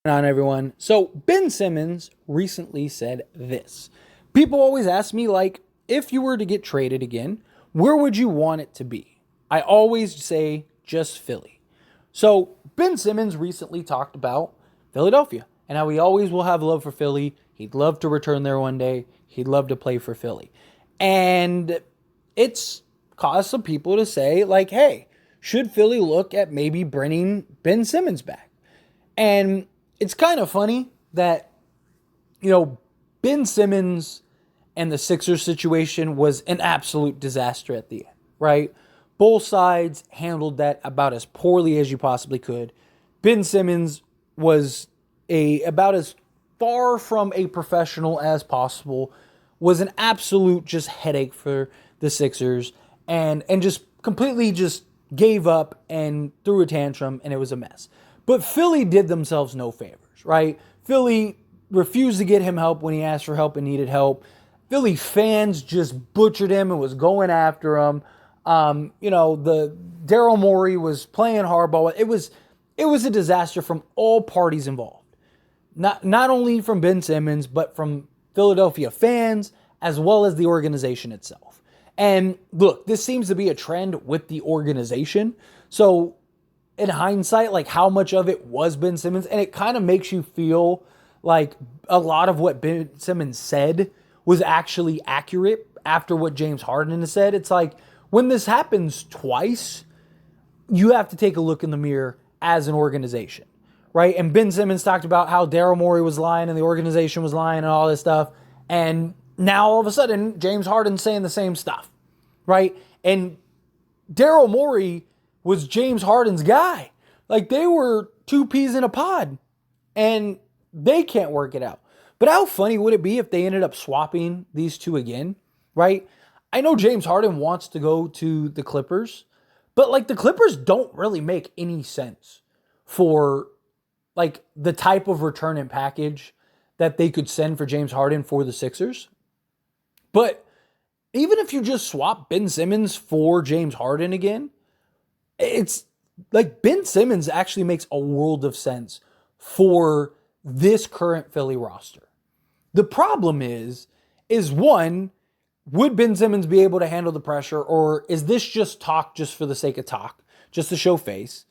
On everyone. So Ben Simmons recently said this. People always ask me, like, if you were to get traded again, where would you want it to be? I always say just Philly. So Ben Simmons recently talked about Philadelphia and how he always will have love for Philly. He'd love to return there one day. He'd love to play for Philly. And it's caused some people to say, like, hey, should Philly look at maybe bringing Ben Simmons back? And it's kind of funny that, Ben Simmons and the Sixers situation was an absolute disaster at the end, right? Both sides handled that about as poorly as you possibly could. Ben Simmons was about as far from a professional as possible, was an absolute just headache for the Sixers, and just completely just gave up and threw a tantrum, and it was a mess. But Philly did themselves no favors, right? Philly refused to get him help when he asked for help and needed help. Philly fans just butchered him and was going after him. The Daryl Morey was playing hardball. It was a disaster from all parties involved. Not only from Ben Simmons, but from Philadelphia fans as well as the organization itself. And look, this seems to be a trend with the organization. So in hindsight, like, how much of it was Ben Simmons, and it kind of makes you feel like a lot of what Ben Simmons said was actually accurate after what James Harden has said. It's like, when this happens twice, you have to take a look in the mirror as an organization, right? And Ben Simmons talked about how Daryl Morey was lying and the organization was lying and all this stuff. And now all of a sudden, James Harden's saying the same stuff, right? And Daryl Morey was James Harden's guy. Like, they were two peas in a pod, and they can't work it out. But how funny would it be if they ended up swapping these two again, right? I know James Harden wants to go to the Clippers, but, like, the Clippers don't really make any sense for, like, the type of return and package that they could send for James Harden for the Sixers. But even if you just swap Ben Simmons for James Harden again, it's like Ben Simmons actually makes a world of sense for this current Philly roster. The problem is one, would Ben Simmons be able to handle the pressure, or is this just talk just for the sake of talk, just to show face?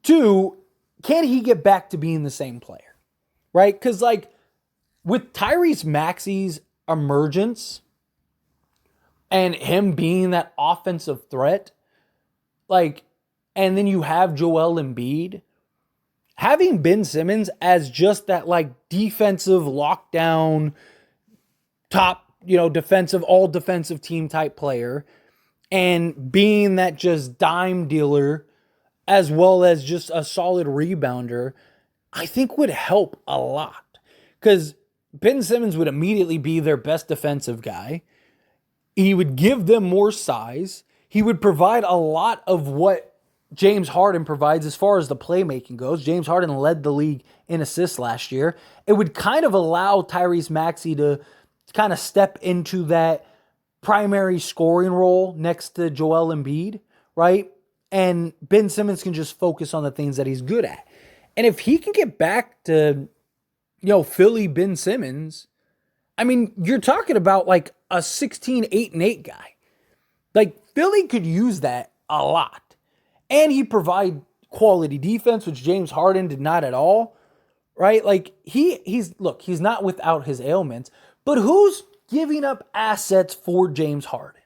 Two, can he get back to being the same player, right? Because, like, with Tyrese Maxey's emergence and him being that offensive threat, like, and then you have Joel Embiid, having Ben Simmons as just that, like, defensive lockdown, top, defensive, all defensive team type player, and being that just dime dealer as well as just a solid rebounder, I think would help a lot. Because Ben Simmons would immediately be their best defensive guy. He would give them more size. He would provide a lot of what James Harden provides as far as the playmaking goes. James Harden led the league in assists last year. It would kind of allow Tyrese Maxey to kind of step into that primary scoring role next to Joel Embiid, right? And Ben Simmons can just focus on the things that he's good at. And if he can get back to, Philly Ben Simmons, I mean, you're talking about like a 16, 8, and 8 guy. Like, Philly could use that a lot. And he provide quality defense, which James Harden did not at all, right? Like, he's not without his ailments, but who's giving up assets for James Harden?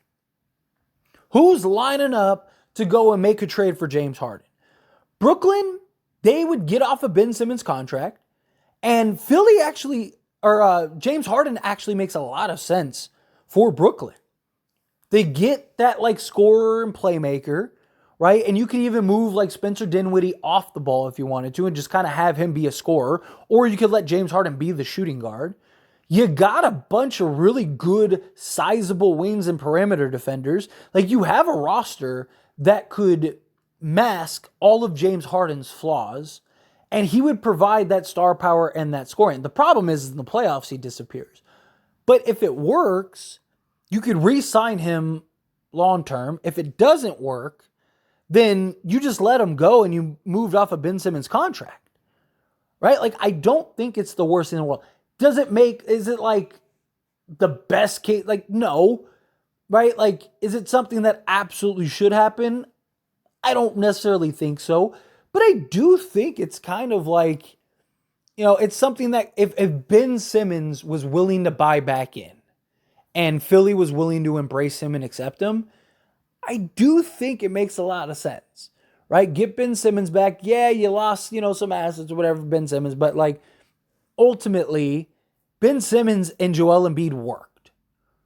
Who's lining up to go and make a trade for James Harden? Brooklyn, they would get off of Ben Simmons' contract, and Philly actually, James Harden actually makes a lot of sense for Brooklyn. They get that, like, scorer and playmaker, right? And you can even move, like, Spencer Dinwiddie off the ball if you wanted to and just kind of have him be a scorer, or you could let James Harden be the shooting guard. You got a bunch of really good, sizable wings and perimeter defenders. Like, you have a roster that could mask all of James Harden's flaws, and he would provide that star power and that scoring. The problem is in the playoffs, he disappears. But if it works, you could re-sign him long-term. If it doesn't work, then you just let him go and you moved off of Ben Simmons' contract, right? Like, I don't think it's the worst in the world. Is it like the best case? Like, no, right? Like, is it something that absolutely should happen? I don't necessarily think so, but I do think it's kind of like, it's something that if Ben Simmons was willing to buy back in and Philly was willing to embrace him and accept him, I do think it makes a lot of sense, right? Get Ben Simmons back. Yeah, you lost, some assets or whatever, Ben Simmons, but like ultimately, Ben Simmons and Joel Embiid worked,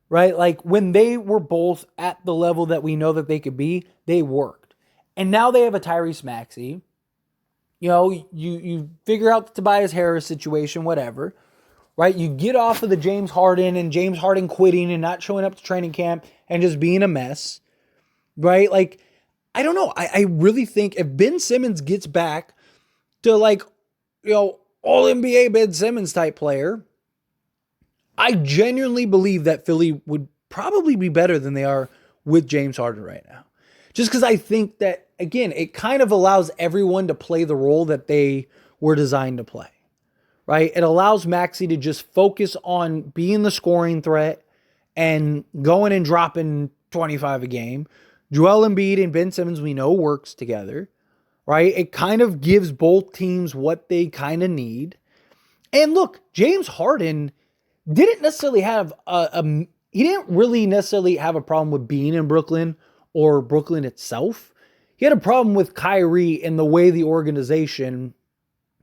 right? Like when they were both at the level that we know that they could be, they worked. And now they have a Tyrese Maxey. You figure out the Tobias Harris situation, whatever, right? You get off of the James Harden and James Harden quitting and not showing up to training camp and just being a mess, right? Like, I don't know. I really think if Ben Simmons gets back to like, all NBA Ben Simmons type player, I genuinely believe that Philly would probably be better than they are with James Harden right now. Just because I think that, again, it kind of allows everyone to play the role that they were designed to play, right? It allows Maxey to just focus on being the scoring threat and going and dropping 25 a game. Joel Embiid and Ben Simmons, we know, works together, right? It kind of gives both teams what they kind of need. And look, James Harden didn't necessarily have he didn't really necessarily have a problem with being in Brooklyn or Brooklyn itself. He had a problem with Kyrie and the way the organization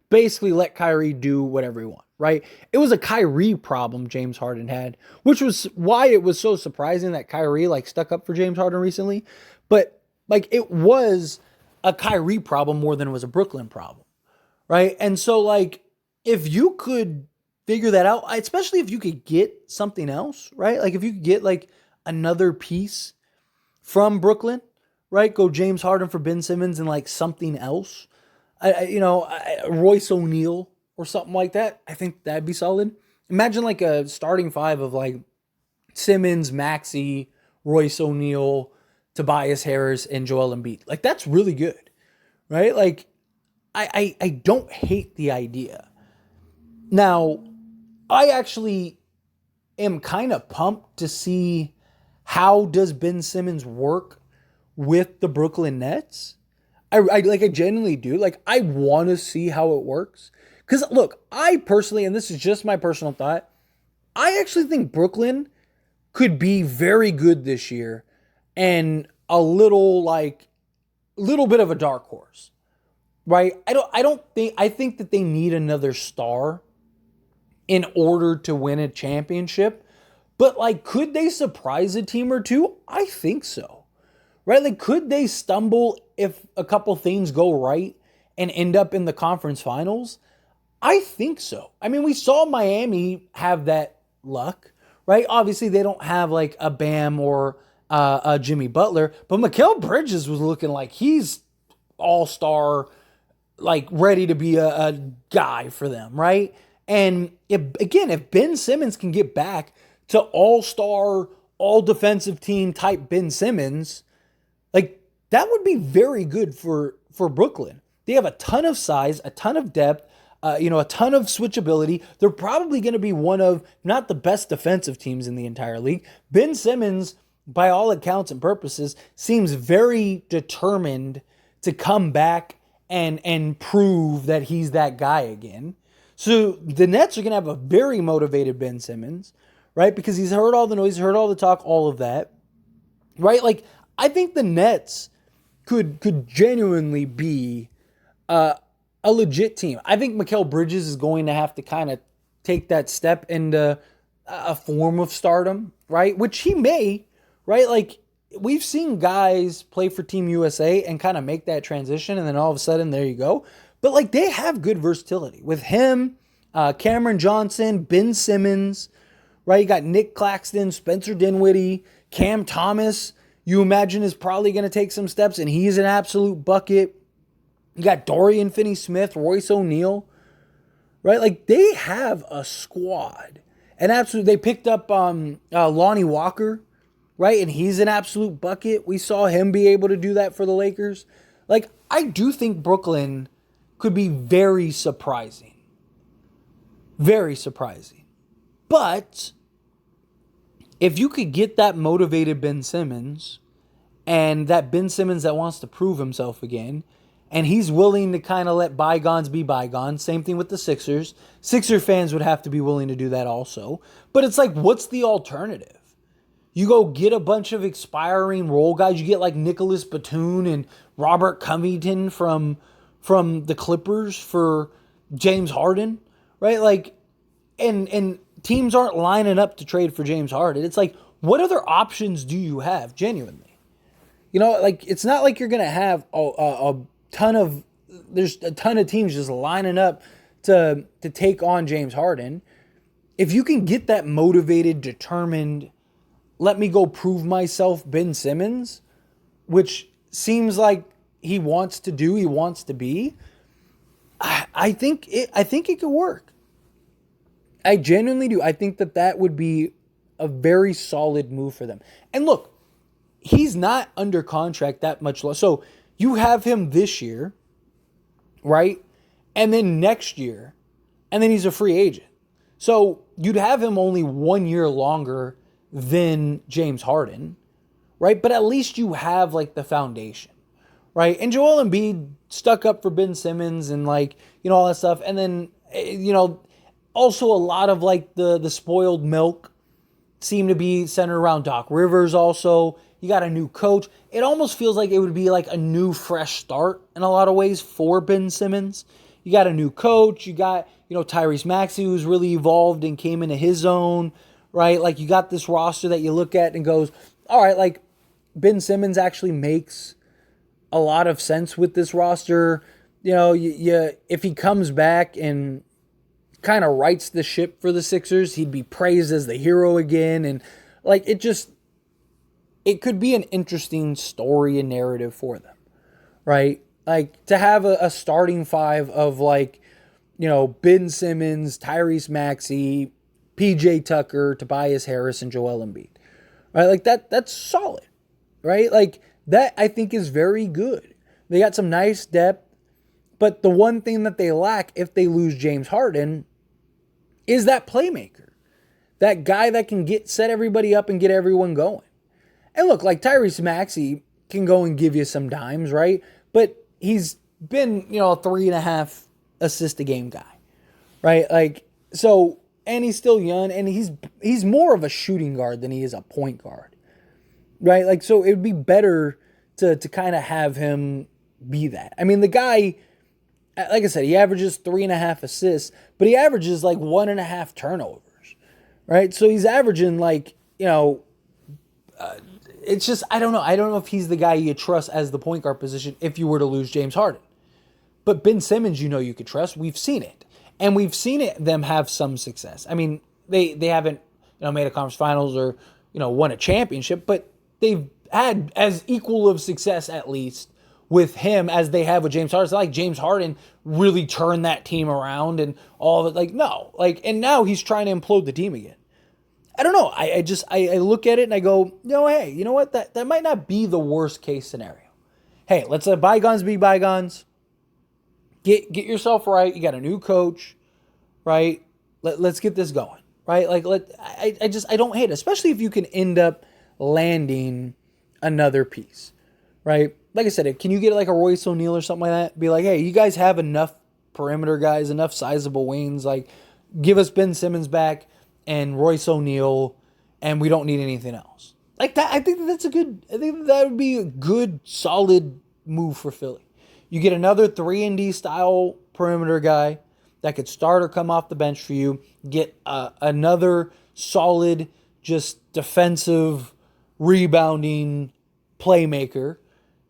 basically let Kyrie do whatever he wanted, right? It was a Kyrie problem James Harden had, which was why it was so surprising that Kyrie like stuck up for James Harden recently. But like it was a Kyrie problem more than it was a Brooklyn problem, right? And so like if you could figure that out, especially if you could get something else, right? Like if you could get like another piece from Brooklyn, right? Go James Harden for Ben Simmons and like something else. Royce O'Neal or something like that. I think that'd be solid. Imagine like a starting five of like Simmons, Maxey, Royce O'Neal, Tobias Harris, and Joel Embiid. Like that's really good, right? Like I don't hate the idea. Now, I actually am kind of pumped to see how does Ben Simmons work with the Brooklyn Nets. I genuinely do. Like, I want to see how it works. Because, look, I personally, and this is just my personal thought, I actually think Brooklyn could be very good this year and a little bit of a dark horse, right? I think that they need another star in order to win a championship. But, like, could they surprise a team or two? I think so. Right? Like, could they stumble if a couple things go right and end up in the conference finals? I think so. I mean, we saw Miami have that luck, right? Obviously, they don't have, like, a Bam or a Jimmy Butler, but Mikal Bridges was looking like he's all-star, like, ready to be a guy for them, right? And, if Ben Simmons can get back to all-star, all-defensive team type Ben Simmons, like, that would be very good for Brooklyn. They have a ton of size, a ton of depth, a ton of switchability. They're probably going to be one of not the best defensive teams in the entire league. Ben Simmons, by all accounts and purposes, seems very determined to come back and prove that he's that guy again. So the Nets are going to have a very motivated Ben Simmons, right? Because he's heard all the noise, heard all the talk, all of that, right? Like, I think the Nets could genuinely be a legit team. I think Mikal Bridges is going to have to kind of take that step into a form of stardom, right? Which he may, right? Like, we've seen guys play for Team USA and kind of make that transition, and then all of a sudden, there you go. But, like, they have good versatility. With him, Cameron Johnson, Ben Simmons, right? You got Nick Claxton, Spencer Dinwiddie, Cam Thomas, you imagine is probably going to take some steps, and he's an absolute bucket. You got Dorian Finney-Smith, Royce O'Neal, right? Like, they have a squad. And absolutely, they picked up Lonnie Walker, right? And he's an absolute bucket. We saw him be able to do that for the Lakers. Like, I do think Brooklyn could be very surprising, Very surprising. But if you could get that motivated Ben Simmons, and that Ben Simmons that wants to prove himself again, and he's willing to kind of let bygones be bygones. Same thing with the Sixers. Sixer fans would have to be willing to do that also. But it's like, what's the alternative? You go get a bunch of expiring role guys. You get like Nicholas Batum and Robert Covington from the Clippers for James Harden, right? Like, and teams aren't lining up to trade for James Harden. It's like, what other options do you have, genuinely? You know, like, it's not like you're going to have there's a ton of teams just lining up to take on James Harden. If you can get that motivated, determined, let me go prove myself Ben Simmons, which seems like he wants to be, I think it could work. I genuinely do. I think that would be a very solid move for them. And look, he's not under contract that much longer. So you have him this year, right? And then next year, and then he's a free agent. So you'd have him only 1 year longer than James Harden, right? But at least you have like the foundation, right? And Joel Embiid stuck up for Ben Simmons and like, you know, all that stuff. And then, you know, also a lot of like the spoiled milk seemed to be centered around Doc Rivers also. You got a new coach. It almost feels like it would be like a new fresh start in a lot of ways for Ben Simmons. You got a new coach. You got, you know, Tyrese Maxey, who's really evolved and came into his own, right? Like, you got this roster that you look at and goes, all right, like, Ben Simmons actually makes a lot of sense with this roster. You know, if he comes back and kind of rights the ship for the Sixers, he'd be praised as the hero again. And like, it could be an interesting story and narrative for them, right? Like, to have a starting five of like, you know, Ben Simmons, Tyrese Maxey, PJ Tucker, Tobias Harris, and Joel Embiid, right? Like that's solid, right? Like, that I think is very good. They got some nice depth, but the one thing that they lack if they lose James Harden is that playmaker, that guy that can set everybody up and get everyone going. And look, like, Tyrese Maxey can go and give you some dimes, right? But he's been, you know, a 3.5 assist a game guy, right? Like, so, and he's still young, and he's more of a shooting guard than he is a point guard, right? Like, so it would be better to kind of have him be that. I mean, the guy, like I said, he averages 3.5 assists, but he averages like 1.5 turnovers, right? So he's averaging like, you know, it's just, I don't know. I don't know if he's the guy you trust as the point guard position if you were to lose James Harden. But Ben Simmons, you know, you could trust. We've seen it. And we've seen them have some success. I mean, they haven't, you know, made a conference finals or, you know, won a championship, but they've had as equal of success at least with him as they have with James Harden. It's not like James Harden really turned that team around and all of it. Like, no. Like, and now he's trying to implode the team again. I don't know. I look at it and I go, hey, you know what? That might not be the worst case scenario. Hey, let's let bygones be bygones. Get yourself right. You got a new coach, right? Let's get this going, right? Like, I don't hate it, especially if you can end up landing another piece, right? Like I said, can you get like a Royce O'Neal or something like that? Be like, hey, you guys have enough perimeter guys, enough sizable wings. Like, give us Ben Simmons back and Royce O'Neal, and we don't need anything else. Like that, I think that would be a good, solid move for Philly. You get another 3-and-D style perimeter guy that could start or come off the bench for you. Get another solid, just defensive, rebounding playmaker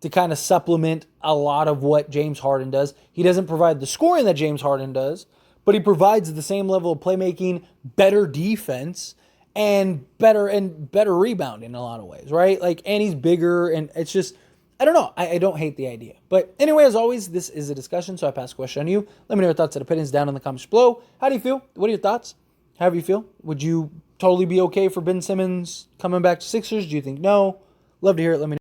to kind of supplement a lot of what James Harden does. He doesn't provide the scoring that James Harden does, but he provides the same level of playmaking, better defense, and better rebounding in a lot of ways, right? Like, and he's bigger, and it's just, I don't know. I don't hate the idea. But anyway, as always, this is a discussion, so I pass the question on you. Let me know your thoughts and opinions down in the comments below. How do you feel? What are your thoughts? How do you feel? Would you totally be okay for Ben Simmons coming back to Sixers? Do you think no? Love to hear it. Let me know.